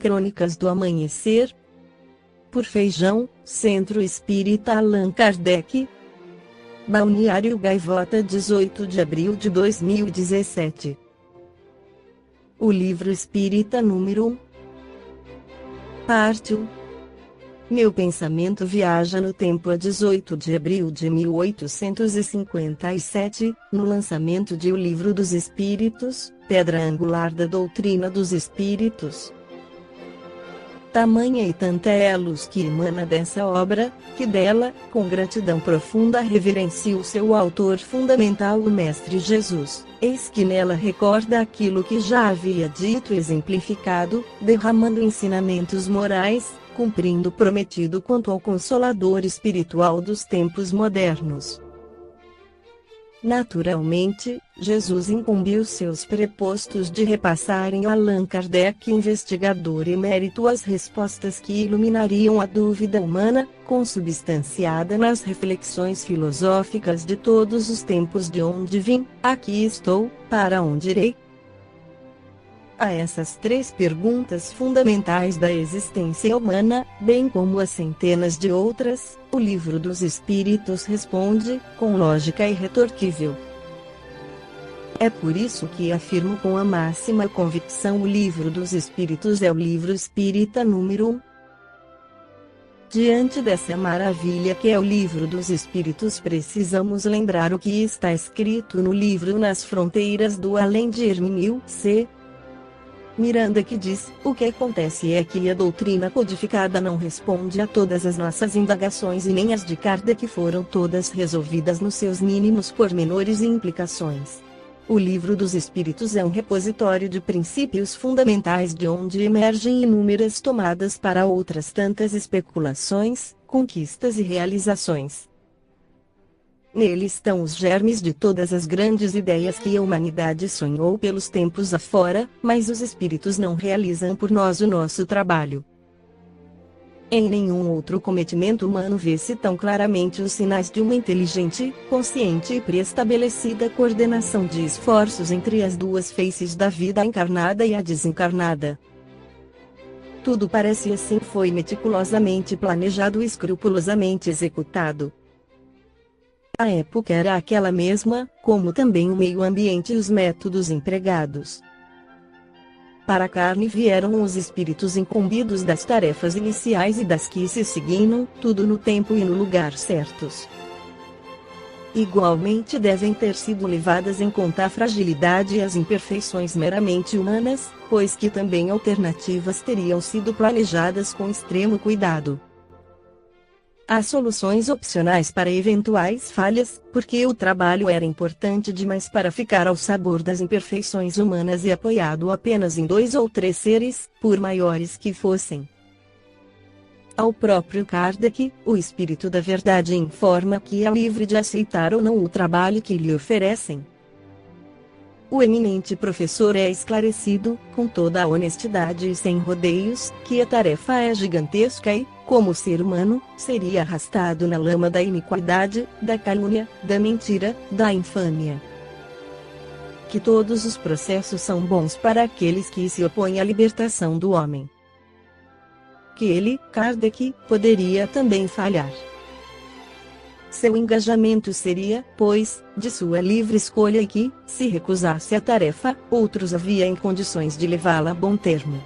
Crônicas do Amanhecer, por Feijão, Centro Espírita Allan Kardec, Balneário Gaivota, 18 de abril de 2017. O Livro Espírita número 1. Parte 1. Meu pensamento viaja no tempo a 18 de abril de 1857, no lançamento de O Livro dos Espíritos, pedra angular da doutrina dos Espíritos. Tamanha e tanta é a luz que emana dessa obra, que dela, com gratidão profunda, reverencio seu autor fundamental, o Mestre Jesus. Eis que nela recorda aquilo que já havia dito e exemplificado, derramando ensinamentos morais, cumprindo o prometido quanto ao Consolador espiritual dos tempos modernos. Naturalmente, Jesus incumbiu seus prepostos de repassarem a Allan Kardec, investigador emérito, as respostas que iluminariam a dúvida humana, consubstanciada nas reflexões filosóficas de todos os tempos. De onde vim, aqui estou, para onde irei? A essas três perguntas fundamentais da existência humana, bem como a centenas de outras, o Livro dos Espíritos responde, com lógica irretorquível. É por isso que afirmo com a máxima convicção: o Livro dos Espíritos é o livro espírita número 1. Diante dessa maravilha que é o Livro dos Espíritos, precisamos lembrar o que está escrito no livro Nas Fronteiras do Além, de Hermínio C. Miranda, que diz: o que acontece é que a doutrina codificada não responde a todas as nossas indagações, e nem as de Kardec foram todas resolvidas nos seus mínimos pormenores e implicações. O Livro dos Espíritos é um repositório de princípios fundamentais, de onde emergem inúmeras tomadas para outras tantas especulações, conquistas e realizações. Nele estão os germes de todas as grandes ideias que a humanidade sonhou pelos tempos afora, mas os espíritos não realizam por nós o nosso trabalho. Em nenhum outro cometimento humano vê-se tão claramente os sinais de uma inteligente, consciente e pré-estabelecida coordenação de esforços entre as duas faces da vida encarnada e a desencarnada. Tudo parece assim foi meticulosamente planejado e escrupulosamente executado. A época era aquela mesma, como também o meio ambiente e os métodos empregados. Para a carne vieram os espíritos incumbidos das tarefas iniciais e das que se seguiram, tudo no tempo e no lugar certos. Igualmente devem ter sido levadas em conta a fragilidade e as imperfeições meramente humanas, pois que também alternativas teriam sido planejadas com extremo cuidado. Há soluções opcionais para eventuais falhas, porque o trabalho era importante demais para ficar ao sabor das imperfeições humanas e apoiado apenas em 2 ou 3 seres, por maiores que fossem. Ao próprio Kardec, o Espírito da Verdade informa que é livre de aceitar ou não o trabalho que lhe oferecem. O eminente professor é esclarecido, com toda a honestidade e sem rodeios, que a tarefa é gigantesca e, como ser humano, seria arrastado na lama da iniquidade, da calúnia, da mentira, da infâmia. Que todos os processos são bons para aqueles que se opõem à libertação do homem. Que ele, Kardec, poderia também falhar. Seu engajamento seria, pois, de sua livre escolha, e que, se recusasse a tarefa, outros havia em condições de levá-la a bom termo.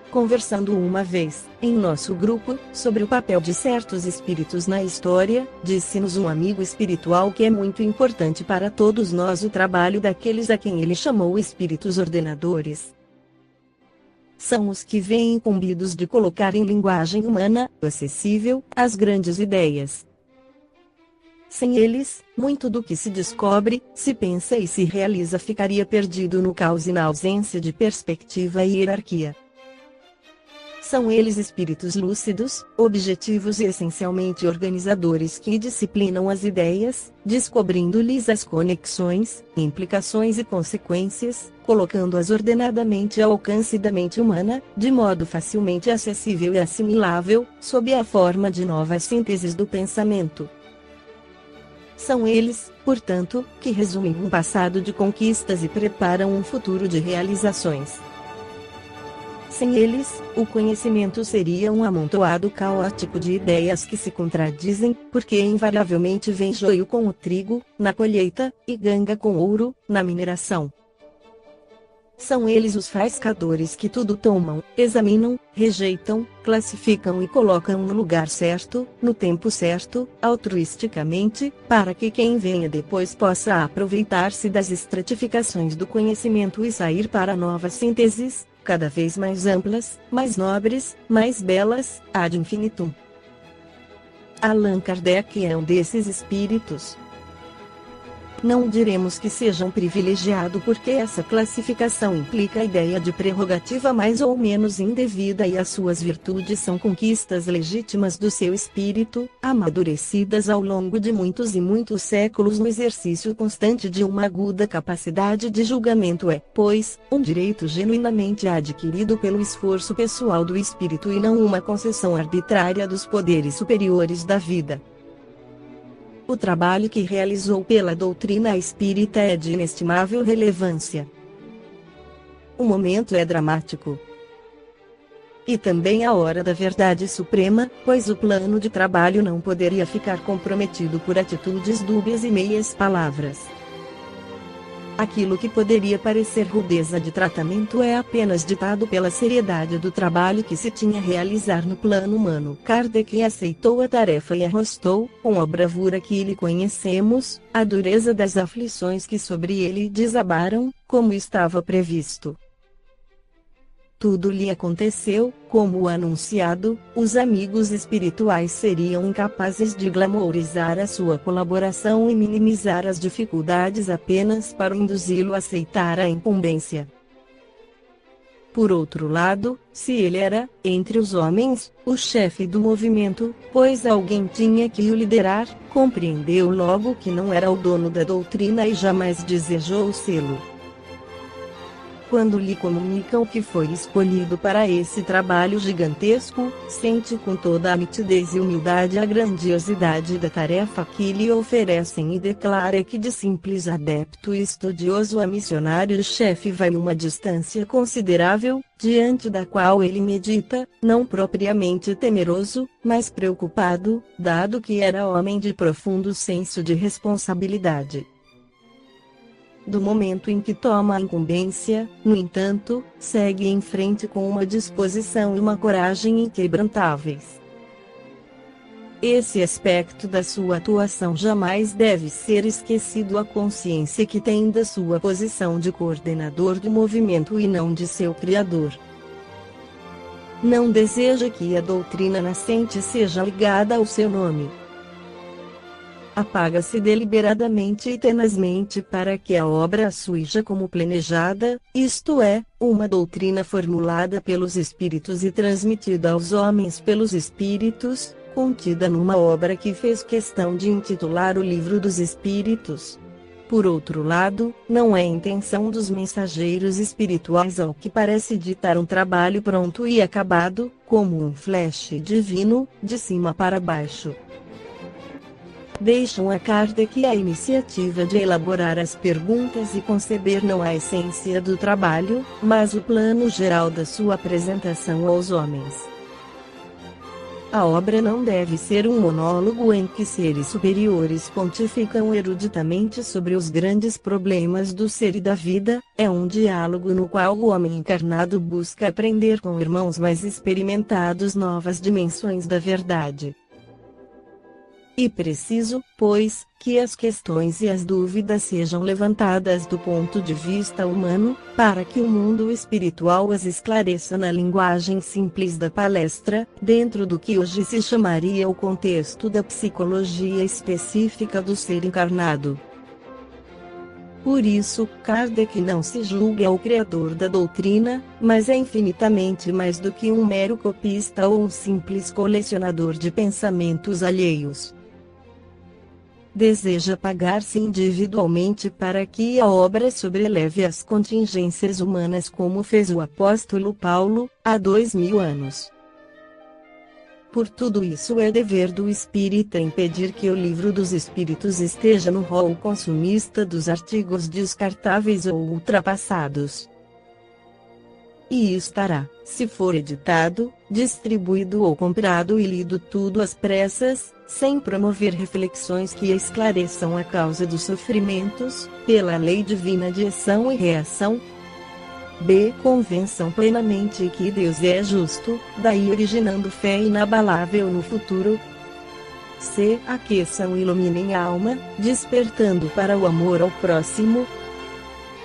Conversando uma vez, em nosso grupo, sobre o papel de certos espíritos na história, disse-nos um amigo espiritual que é muito importante para todos nós o trabalho daqueles a quem ele chamou espíritos ordenadores. São os que vêm incumbidos de colocar em linguagem humana, acessível, as grandes ideias. Sem eles, muito do que se descobre, se pensa e se realiza ficaria perdido no caos e na ausência de perspectiva e hierarquia. São eles espíritos lúcidos, objetivos e essencialmente organizadores que disciplinam as ideias, descobrindo-lhes as conexões, implicações e consequências, colocando-as ordenadamente ao alcance da mente humana, de modo facilmente acessível e assimilável, sob a forma de novas sínteses do pensamento. São eles, portanto, que resumem um passado de conquistas e preparam um futuro de realizações. Sem eles, o conhecimento seria um amontoado caótico de ideias que se contradizem, porque invariavelmente vem joio com o trigo, na colheita, e ganga com ouro, na mineração. São eles os faiscadores que tudo tomam, examinam, rejeitam, classificam e colocam no lugar certo, no tempo certo, altruisticamente, para que quem venha depois possa aproveitar-se das estratificações do conhecimento e sair para novas sínteses, cada vez mais amplas, mais nobres, mais belas, ad infinitum. Allan Kardec é um desses espíritos. Não diremos que seja um privilegiado porque essa classificação implica a ideia de prerrogativa mais ou menos indevida e as suas virtudes são conquistas legítimas do seu espírito, amadurecidas ao longo de muitos e muitos séculos no exercício constante de uma aguda capacidade de julgamento pois, um direito genuinamente adquirido pelo esforço pessoal do espírito e não uma concessão arbitrária dos poderes superiores da vida. O trabalho que realizou pela doutrina espírita é de inestimável relevância. O momento é dramático. E também a hora da verdade suprema, pois o plano de trabalho não poderia ficar comprometido por atitudes dúbias e meias palavras. Aquilo que poderia parecer rudeza de tratamento é apenas ditado pela seriedade do trabalho que se tinha a realizar no plano humano. Kardec aceitou a tarefa e arrostou, com a bravura que lhe conhecemos, a dureza das aflições que sobre ele desabaram, como estava previsto. Tudo lhe aconteceu, como o anunciado, os amigos espirituais seriam incapazes de glamourizar a sua colaboração e minimizar as dificuldades apenas para induzi-lo a aceitar a incumbência. Por outro lado, se ele era, entre os homens, o chefe do movimento, pois alguém tinha que o liderar, compreendeu logo que não era o dono da doutrina e jamais desejou sê-lo. Quando lhe comunicam que foi escolhido para esse trabalho gigantesco, sente com toda a nitidez e humildade a grandiosidade da tarefa que lhe oferecem e declara que de simples adepto e estudioso a missionário-chefe vai uma distância considerável, diante da qual ele medita, não propriamente temeroso, mas preocupado, dado que era homem de profundo senso de responsabilidade. Do momento em que toma a incumbência, no entanto, segue em frente com uma disposição e uma coragem inquebrantáveis. Esse aspecto da sua atuação jamais deve ser esquecido, a consciência que tem da sua posição de coordenador do movimento e não de seu criador. Não deseja que a doutrina nascente seja ligada ao seu nome. Apaga-se deliberadamente e tenazmente para que a obra surja como planejada, isto é, uma doutrina formulada pelos Espíritos e transmitida aos homens pelos Espíritos, contida numa obra que fez questão de intitular o Livro dos Espíritos. Por outro lado, não é intenção dos mensageiros espirituais ao que parece ditar um trabalho pronto e acabado, como um flash divino, de cima para baixo. Deixam a Kardec a iniciativa de elaborar as perguntas e conceber não a essência do trabalho, mas o plano geral da sua apresentação aos homens. A obra não deve ser um monólogo em que seres superiores pontificam eruditamente sobre os grandes problemas do ser e da vida, é um diálogo no qual o homem encarnado busca aprender com irmãos mais experimentados novas dimensões da verdade. E preciso, pois, que as questões e as dúvidas sejam levantadas do ponto de vista humano, para que o mundo espiritual as esclareça na linguagem simples da palestra, dentro do que hoje se chamaria o contexto da psicologia específica do ser encarnado. Por isso, Kardec não se julga o criador da doutrina, mas é infinitamente mais do que um mero copista ou um simples colecionador de pensamentos alheios. Deseja pagar-se individualmente para que a obra sobreleve as contingências humanas como fez o apóstolo Paulo, há 2000 anos. Por tudo isso é dever do espírita impedir que o Livro dos Espíritos esteja no rol consumista dos artigos descartáveis ou ultrapassados. e estará, se for editado, distribuído ou comprado e lido tudo às pressas, sem promover reflexões que esclareçam a causa dos sofrimentos, pela lei divina de ação e reação. B. Convenção plenamente que Deus é justo, daí originando fé inabalável no futuro. C. Aqueçam e iluminem a alma, despertando para o amor ao próximo.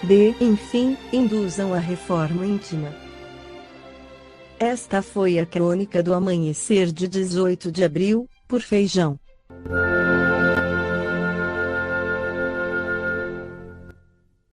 D. Enfim, induzam a reforma íntima. Esta foi a crônica do amanhecer de 18 de abril, por Feijão.